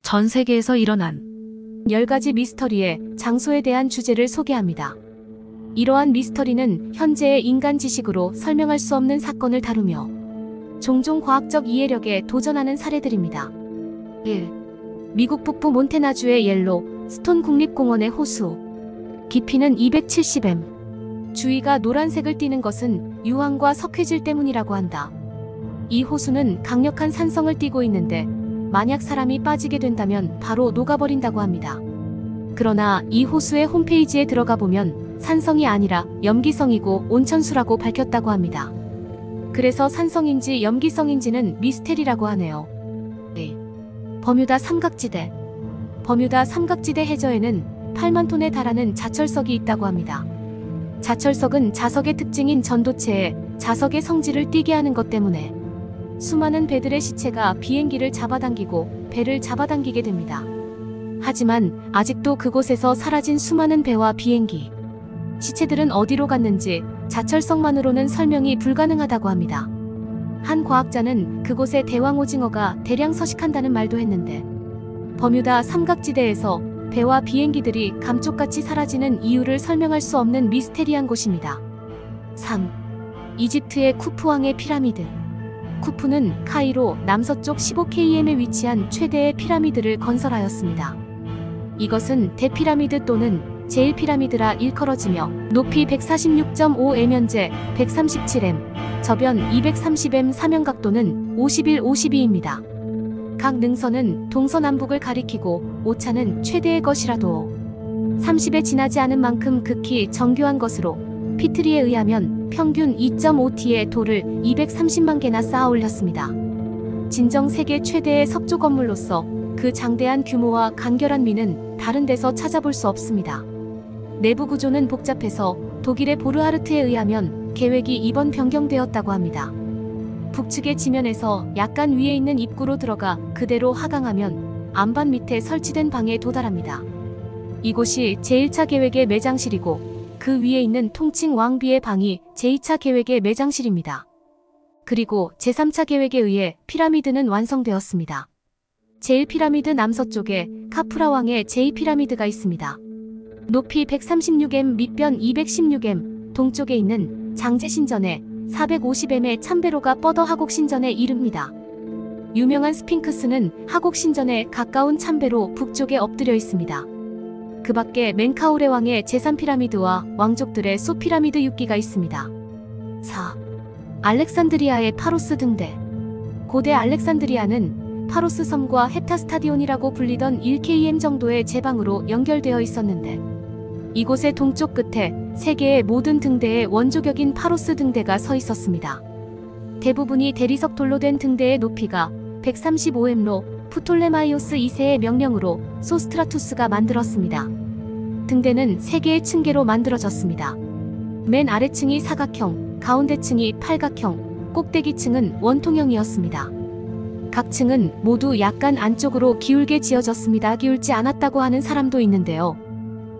전 세계에서 일어난 10가지 미스터리의 장소에 대한 주제를 소개합니다. 이러한 미스터리는 현재의 인간 지식으로 설명할 수 없는 사건을 다루며 종종 과학적 이해력에 도전하는 사례들입니다. 1. 미국 북부 몬태나주의 옐로 스톤 국립공원의 호수. 깊이는 270m. 주위가 노란색을 띠는 것은 유황과 석회질 때문이라고 한다. 이 호수는 강력한 산성을 띠고 있는데 만약 사람이 빠지게 된다면 바로 녹아버린다고 합니다. 그러나 이 호수의 홈페이지에 들어가 보면 산성이 아니라 염기성이고 온천수라고 밝혔다고 합니다. 그래서 산성인지 염기성인지는 미스테리라고 하네요. 네. 버뮤다 삼각지대. 버뮤다 삼각지대 해저에는 8만 톤에 달하는 자철석이 있다고 합니다. 자철석은 자석의 특징인 전도체에 자석의 성질을 띠게 하는 것 때문에 수많은 배들의 시체가 비행기를 잡아당기고 배를 잡아당기게 됩니다. 하지만 아직도 그곳에서 사라진 수많은 배와 비행기, 시체들은 어디로 갔는지 자철석만으로는 설명이 불가능하다고 합니다. 한 과학자는 그곳에 대왕 오징어가 대량 서식한다는 말도 했는데 버뮤다 삼각지대에서 배와 비행기들이 감쪽같이 사라지는 이유를 설명할 수 없는 미스테리한 곳입니다. 3. 이집트의 쿠프왕의 피라미드. 쿠프는 카이로 남서쪽 15km에 위치한 최대의 피라미드를 건설하였습니다. 이것은 대피라미드 또는 제1피라미드라 일컬어지며 높이 146.5m, 현재 137m, 저변 230m, 사면각도는 51-52입니다. 각 능선은 동서남북을 가리키고 오차는 최대의 것이라도 30에 지나지 않은 만큼 극히 정교한 것으로 피트리에 의하면 평균 2.5T의 돌을 230만 개나 쌓아 올렸습니다. 진정 세계 최대의 석조 건물로서 그 장대한 규모와 간결한 미는 다른 데서 찾아볼 수 없습니다. 내부 구조는 복잡해서 독일의 보르하르트에 의하면 계획이 이번 변경되었다고 합니다. 북측의 지면에서 약간 위에 있는 입구로 들어가 그대로 하강하면 안반 밑에 설치된 방에 도달합니다. 이곳이 제1차 계획의 매장실이고 그 위에 있는 통칭 왕비의 방이 제2차 계획의 매장실입니다. 그리고 제3차 계획에 의해 피라미드는 완성되었습니다. 제1피라미드 남서쪽에 카프라 왕의 제2피라미드가 있습니다. 높이 136m, 밑변 216m, 동쪽에 있는 장제신전에 450m의 참배로가 뻗어 하곡신전에 이릅니다. 유명한 스핑크스는 하곡신전에 가까운 참배로 북쪽에 엎드려 있습니다. 그 밖에 멘카우레 왕의 제3피라미드와 왕족들의 소피라미드 6기가 있습니다. 4. 알렉산드리아의 파로스 등대. 고대 알렉산드리아는 파로스 섬과 헤타스타디온이라고 불리던 1km 정도의 제방으로 연결되어 있었는데 이곳의 동쪽 끝에 세계의 모든 등대의 원조격인 파로스 등대가 서 있었습니다. 대부분이 대리석 돌로 된 등대의 높이가 135m로 프톨레마이오스 2세의 명령으로 소스트라투스가 만들었습니다. 등대는 3개의 층계로 만들어졌습니다. 맨 아래층이 사각형, 가운데층이 팔각형, 꼭대기층은 원통형이었습니다. 각 층은 모두 약간 안쪽으로 기울게 지어졌습니다. 기울지 않았다고 하는 사람도 있는데요.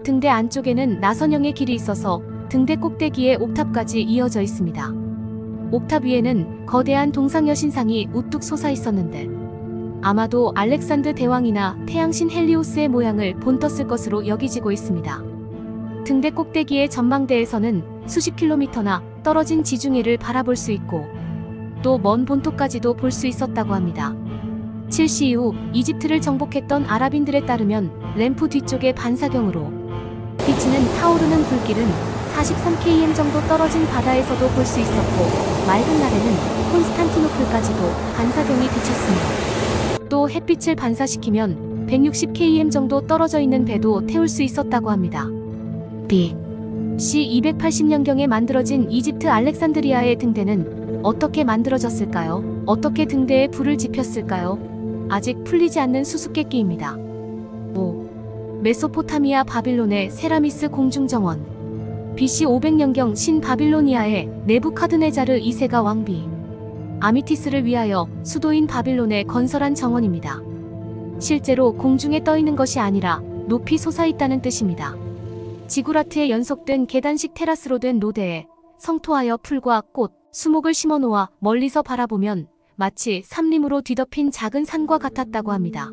등대 안쪽에는 나선형의 길이 있어서 등대 꼭대기에 옥탑까지 이어져 있습니다. 옥탑 위에는 거대한 동상여신상이 우뚝 솟아 있었는데 아마도 알렉산드 대왕이나 태양신 헬리오스의 모양을 본떴을 것으로 여기지고 있습니다. 등대 꼭대기의 전망대에서는 수십 킬로미터나 떨어진 지중해를 바라볼 수 있고 또 먼 본토까지도 볼 수 있었다고 합니다. 7시 이후 이집트를 정복했던 아랍인들에 따르면 램프 뒤쪽의 반사경으로 비치는 타오르는 불길은 43km 정도 떨어진 바다에서도 볼 수 있었고 맑은 날에는 콘스탄티노플까지도 반사경이 비쳤습니다. 또 햇빛을 반사시키면 160km 정도 떨어져 있는 배도 태울 수 있었다고 합니다. BC 280년경에 만들어진 이집트 알렉산드리아의 등대는 어떻게 만들어졌을까요? 어떻게 등대에 불을 지폈을까요? 아직 풀리지 않는 수수께끼입니다. 5. 메소포타미아 바빌론의 세라미스 공중정원. BC 500년경 신바빌로니아의 네부카드네자르 2세가 왕비 아미티스를 위하여 수도인 바빌론에 건설한 정원입니다. 실제로 공중에 떠 있는 것이 아니라 높이 솟아 있다는 뜻입니다. 지구라트에 연속된 계단식 테라스로 된 로데에 성토하여 풀과 꽃, 수목을 심어 놓아 멀리서 바라보면 마치 삼림으로 뒤덮인 작은 산과 같았다고 합니다.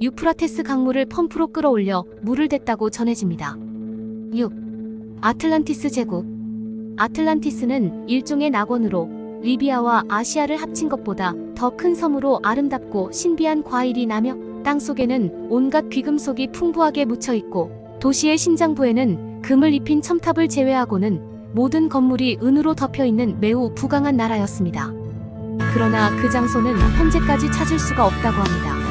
유프라테스 강물을 펌프로 끌어올려 물을 댔다고 전해집니다. 6. 아틀란티스 제국. 아틀란티스는 일종의 낙원으로 리비아와 아시아를 합친 것보다 더 큰 섬으로 아름답고 신비한 과일이 나며 땅속에는 온갖 귀금속이 풍부하게 묻혀 있고 도시의 심장부에는 금을 입힌 첨탑을 제외하고는 모든 건물이 은으로 덮여 있는 매우 부강한 나라였습니다. 그러나 그 장소는 현재까지 찾을 수가 없다고 합니다.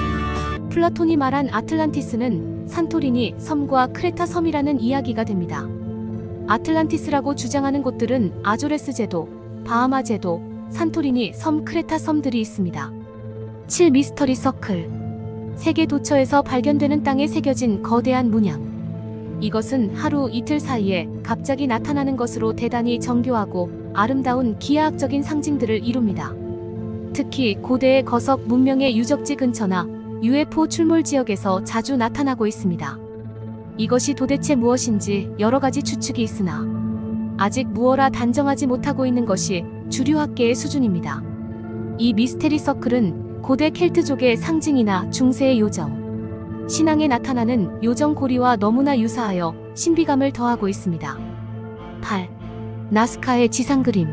플라톤이 말한 아틀란티스는 산토리니 섬과 크레타 섬이라는 이야기가 됩니다. 아틀란티스라고 주장하는 곳들은 아조레스 제도, 바하마 제도, 산토리니 섬, 크레타 섬들이 있습니다. 7. 미스터리 서클. 세계 도처에서 발견되는 땅에 새겨진 거대한 문양. 이것은 하루 이틀 사이에 갑자기 나타나는 것으로 대단히 정교하고 아름다운 기하학적인 상징들을 이룹니다. 특히 고대의 거석 문명의 유적지 근처나 UFO 출몰 지역에서 자주 나타나고 있습니다. 이것이 도대체 무엇인지 여러 가지 추측이 있으나 아직 무엇라 단정하지 못하고 있는 것이 주류학계의 수준입니다. 이 미스테리 서클은 고대 켈트족의 상징이나 중세의 요정, 신앙에 나타나는 요정 고리와 너무나 유사하여 신비감을 더하고 있습니다. 8. 나스카의 지상 그림.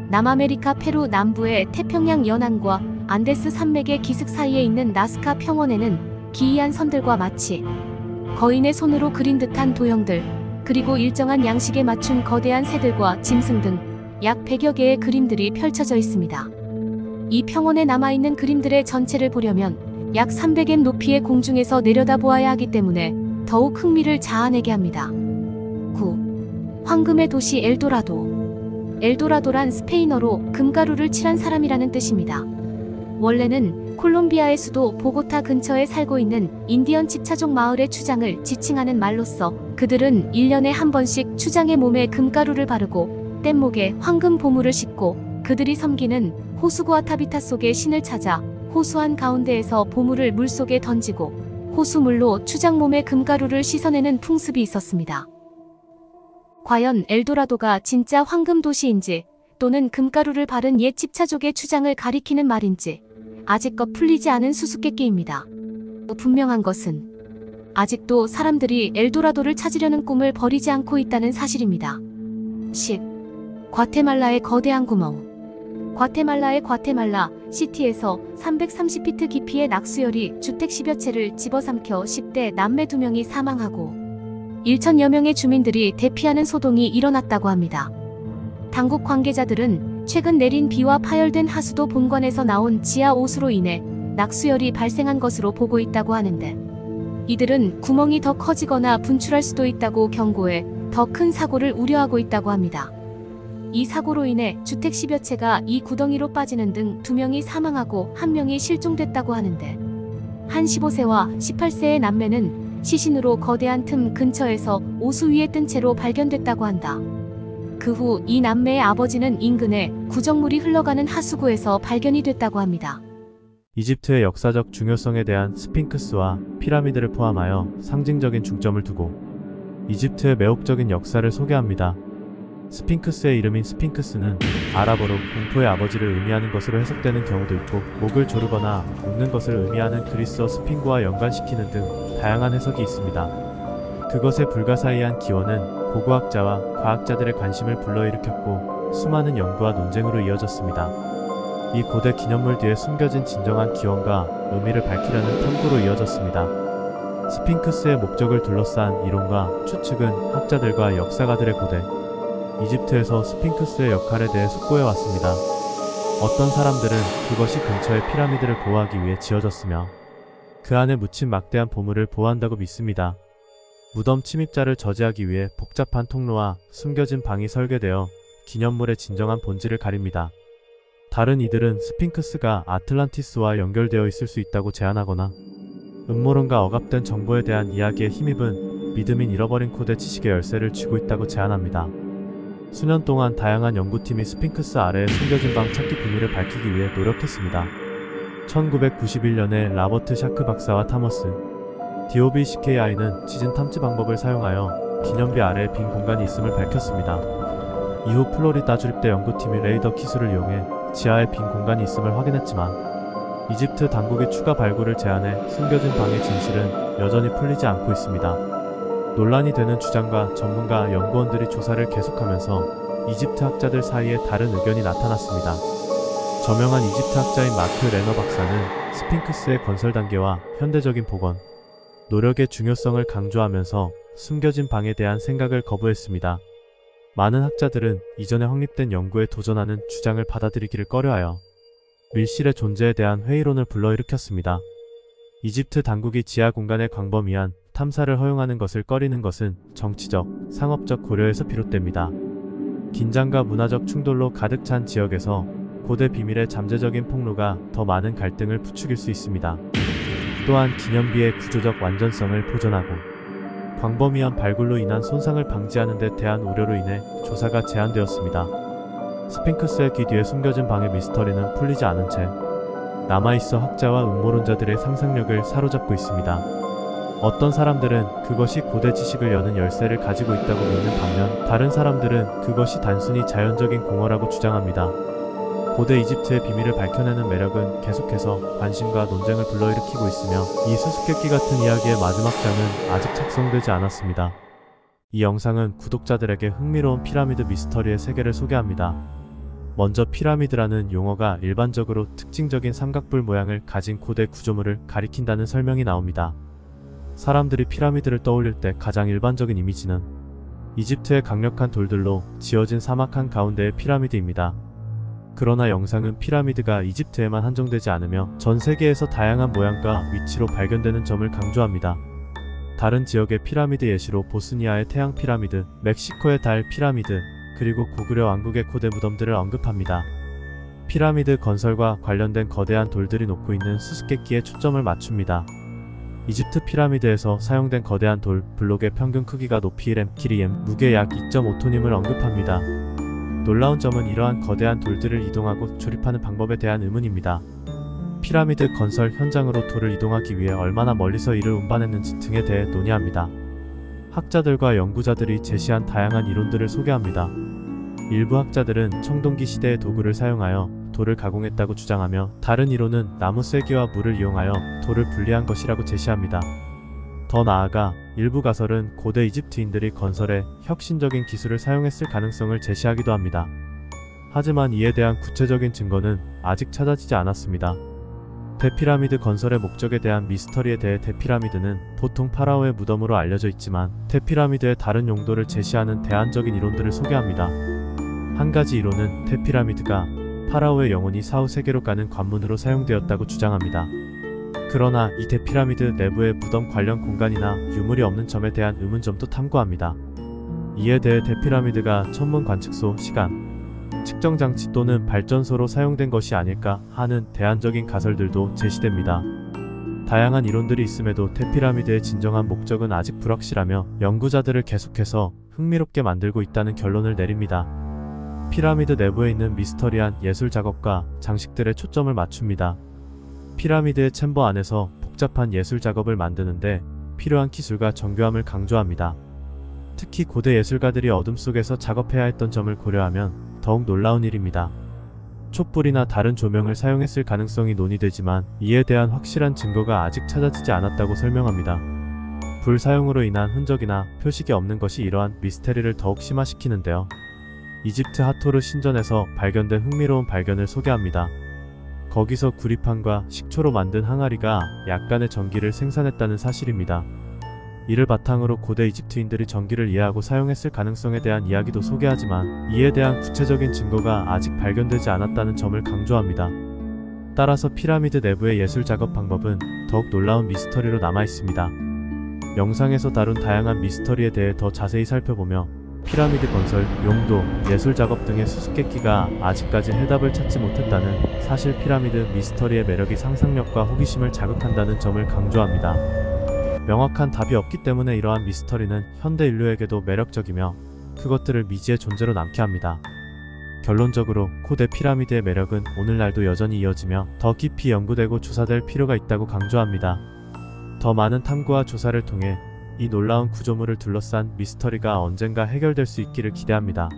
남아메리카 페루 남부의 태평양 연안과 안데스 산맥의 기슭 사이에 있는 나스카 평원에는 기이한 선들과 마치 거인의 손으로 그린 듯한 도형들, 그리고 일정한 양식에 맞춘 거대한 새들과 짐승 등 약 100여 개의 그림들이 펼쳐져 있습니다. 이 평원에 남아있는 그림들의 전체를 보려면 약 300m 높이의 공중에서 내려다보아야 하기 때문에 더욱 흥미를 자아내게 합니다. 9. 황금의 도시 엘도라도. 엘도라도란 스페인어로 금가루를 칠한 사람이라는 뜻입니다. 원래는 콜롬비아의 수도 보고타 근처에 살고 있는 인디언 집차족 마을의 추장을 지칭하는 말로써 그들은 1년에 한 번씩 추장의 몸에 금가루를 바르고 뗏목에 황금 보물을 싣고 그들이 섬기는 호수구아타비타 속의 신을 찾아 호수안 가운데에서 보물을 물속에 던지고 호수물로 추장 몸에 금가루를 씻어내는 풍습이 있었습니다. 과연 엘도라도가 진짜 황금 도시인지 또는 금가루를 바른 옛 집차족의 추장을 가리키는 말인지 아직껏 풀리지 않은 수수께끼입니다. 분명한 것은 아직도 사람들이 엘도라도를 찾으려는 꿈을 버리지 않고 있다는 사실입니다. 10. 과테말라의 거대한 구멍. 과테말라의 과테말라 시티에서 330피트 깊이의 낙수열이 주택 10여 채를 집어삼켜 10대 남매 2명이 사망하고 1천여 명의 주민들이 대피하는 소동이 일어났다고 합니다. 당국 관계자들은 최근 내린 비와 파열된 하수도 본관에서 나온 지하 오수로 인해 낙수열이 발생한 것으로 보고 있다고 하는데 이들은 구멍이 더 커지거나 분출할 수도 있다고 경고해 더 큰 사고를 우려하고 있다고 합니다. 이 사고로 인해 주택 10여 채가 이 구덩이로 빠지는 등 2명이 사망하고 1명이 실종됐다고 하는데 한 15세와 18세의 남매는 시신으로 거대한 틈 근처에서 오수 위에 뜬 채로 발견됐다고 한다. 그 후 이 남매의 아버지는 인근에 구정물이 흘러가는 하수구에서 발견이 됐다고 합니다. 이집트의 역사적 중요성에 대한 스핑크스와 피라미드를 포함하여 상징적인 중점을 두고 이집트의 매혹적인 역사를 소개합니다. 스핑크스의 이름인 스핑크스는 아랍어로 공포의 아버지를 의미하는 것으로 해석되는 경우도 있고 목을 조르거나 웃는 것을 의미하는 그리스어 스핑구와 연관시키는 등 다양한 해석이 있습니다. 그것의 불가사의한 기원은 고고학자와 과학자들의 관심을 불러일으켰고 수많은 연구와 논쟁으로 이어졌습니다. 이 고대 기념물 뒤에 숨겨진 진정한 기원과 의미를 밝히려는 탐구로 이어졌습니다. 스핑크스의 목적을 둘러싼 이론과 추측은 학자들과 역사가들의 고대 이집트에서 스핑크스의 역할에 대해 숙고해 왔습니다. 어떤 사람들은 그것이 근처의 피라미드를 보호하기 위해 지어졌으며 그 안에 묻힌 막대한 보물을 보호한다고 믿습니다. 무덤 침입자를 저지하기 위해 복잡한 통로와 숨겨진 방이 설계되어 기념물의 진정한 본질을 가립니다. 다른 이들은 스핑크스가 아틀란티스와 연결되어 있을 수 있다고 제안하거나 음모론과 억압된 정보에 대한 이야기에 힘입은 믿음인 잃어버린 코드 지식의 열쇠를 쥐고 있다고 제안합니다. 수년 동안 다양한 연구팀이 스핑크스 아래에 숨겨진 방 찾기 비밀을 밝히기 위해 노력했습니다. 1991년에 라버트 샤크 박사와 타머스 DOBCKI는 지진 탐지 방법을 사용하여 기념비 아래에 빈 공간이 있음을 밝혔습니다. 이후 플로리다 주립대 연구팀이 레이더 기술을 이용해 지하에 빈 공간이 있음을 확인했지만 이집트 당국의 추가 발굴을 제안해 숨겨진 방의 진실은 여전히 풀리지 않고 있습니다. 논란이 되는 주장과 전문가 연구원들이 조사를 계속하면서 이집트 학자들 사이에 다른 의견이 나타났습니다. 저명한 이집트 학자인 마크 레너 박사는 스핑크스의 건설 단계와 현대적인 복원, 노력의 중요성을 강조하면서 숨겨진 방에 대한 생각을 거부했습니다. 많은 학자들은 이전에 확립된 연구에 도전하는 주장을 받아들이기를 꺼려하여 밀실의 존재에 대한 회의론을 불러일으켰습니다. 이집트 당국이 지하 공간의 광범위한 탐사를 허용하는 것을 꺼리는 것은 정치적, 상업적 고려에서 비롯됩니다. 긴장과 문화적 충돌로 가득 찬 지역에서 고대 비밀의 잠재적인 폭로가 더 많은 갈등을 부추길 수 있습니다. 또한 기념비의 구조적 완전성을 보존하고 광범위한 발굴로 인한 손상을 방지하는 데 대한 우려로 인해 조사가 제한되었습니다. 스핑크스의 귀 뒤에 숨겨진 방의 미스터리는 풀리지 않은 채 남아있어 학자와 음모론자들의 상상력을 사로잡고 있습니다. 어떤 사람들은 그것이 고대 지식을 여는 열쇠를 가지고 있다고 믿는 반면 다른 사람들은 그것이 단순히 자연적인 공허라고 주장합니다. 고대 이집트의 비밀을 밝혀내는 매력은 계속해서 관심과 논쟁을 불러일으키고 있으며 이 수수께끼 같은 이야기의 마지막 장은 아직 작성되지 않았습니다. 이 영상은 구독자들에게 흥미로운 피라미드 미스터리의 세계를 소개합니다. 먼저 피라미드라는 용어가 일반적으로 특징적인 삼각뿔 모양을 가진 고대 구조물을 가리킨다는 설명이 나옵니다. 사람들이 피라미드를 떠올릴 때 가장 일반적인 이미지는 이집트의 강력한 돌들로 지어진 사막 한가운데의 피라미드입니다. 그러나 영상은 피라미드가 이집트에만 한정되지 않으며 전 세계에서 다양한 모양과 위치로 발견되는 점을 강조합니다. 다른 지역의 피라미드 예시로 보스니아의 태양 피라미드, 멕시코의 달 피라미드, 그리고 고구려 왕국의 고대 무덤들을 언급합니다. 피라미드 건설과 관련된 거대한 돌들이 놓고 있는 수수께끼에 초점을 맞춥니다. 이집트 피라미드에서 사용된 거대한 돌, 블록의 평균 크기가 높이 1m, 길이 m, 무게 약 2.5톤임을 언급합니다. 놀라운 점은 이러한 거대한 돌들을 이동하고 조립하는 방법에 대한 의문입니다. 피라미드 건설 현장으로 돌을 이동하기 위해 얼마나 멀리서 이를 운반했는지 등에 대해 논의합니다. 학자들과 연구자들이 제시한 다양한 이론들을 소개합니다. 일부 학자들은 청동기 시대의 도구를 사용하여 돌을 가공했다고 주장하며 다른 이론은 나무 쐐기와 물을 이용하여 돌을 분리한 것이라고 제시합니다. 더 나아가 일부 가설은 고대 이집트인들이 건설에 혁신적인 기술을 사용했을 가능성을 제시하기도 합니다. 하지만 이에 대한 구체적인 증거는 아직 찾아지지 않았습니다. 대피라미드 건설의 목적에 대한 미스터리에 대해 대피라미드는 보통 파라오의 무덤으로 알려져 있지만 대피라미드의 다른 용도를 제시하는 대안적인 이론들을 소개합니다. 한 가지 이론은 대피라미드가 파라오의 영혼이 사후 세계로 가는 관문으로 사용되었다고 주장합니다. 그러나 이 대피라미드 내부의 무덤 관련 공간이나 유물이 없는 점에 대한 의문점도 탐구합니다. 이에 대해 대피라미드가 천문 관측소, 시간, 측정 장치 또는 발전소로 사용된 것이 아닐까 하는 대안적인 가설들도 제시됩니다. 다양한 이론들이 있음에도 대피라미드의 진정한 목적은 아직 불확실하며 연구자들을 계속해서 흥미롭게 만들고 있다는 결론을 내립니다. 피라미드 내부에 있는 미스터리한 예술 작업과 장식들에 초점을 맞춥니다. 피라미드의 챔버 안에서 복잡한 예술 작업을 만드는데 필요한 기술과 정교함을 강조합니다. 특히 고대 예술가들이 어둠 속에서 작업해야 했던 점을 고려하면 더욱 놀라운 일입니다. 촛불이나 다른 조명을 사용했을 가능성이 논의되지만 이에 대한 확실한 증거가 아직 찾아지지 않았다고 설명합니다. 불 사용으로 인한 흔적이나 표식이 없는 것이 이러한 미스테리를 더욱 심화시키는데요. 이집트 하토르 신전에서 발견된 흥미로운 발견을 소개합니다. 거기서 구리판과 식초로 만든 항아리가 약간의 전기를 생산했다는 사실입니다. 이를 바탕으로 고대 이집트인들이 전기를 이해하고 사용했을 가능성에 대한 이야기도 소개하지만 이에 대한 구체적인 증거가 아직 발견되지 않았다는 점을 강조합니다. 따라서 피라미드 내부의 예술 작업 방법은 더욱 놀라운 미스터리로 남아있습니다. 영상에서 다룬 다양한 미스터리에 대해 더 자세히 살펴보며 피라미드 건설, 용도, 예술 작업 등의 수수께끼가 아직까지 해답을 찾지 못했다는 사실 피라미드 미스터리의 매력이 상상력과 호기심을 자극한다는 점을 강조합니다. 명확한 답이 없기 때문에 이러한 미스터리는 현대 인류에게도 매력적이며 그것들을 미지의 존재로 남게 합니다. 결론적으로 고대 피라미드의 매력은 오늘날도 여전히 이어지며 더 깊이 연구되고 조사될 필요가 있다고 강조합니다. 더 많은 탐구와 조사를 통해 이 놀라운 구조물을 둘러싼 미스터리가 언젠가 해결될 수 있기를 기대합니다.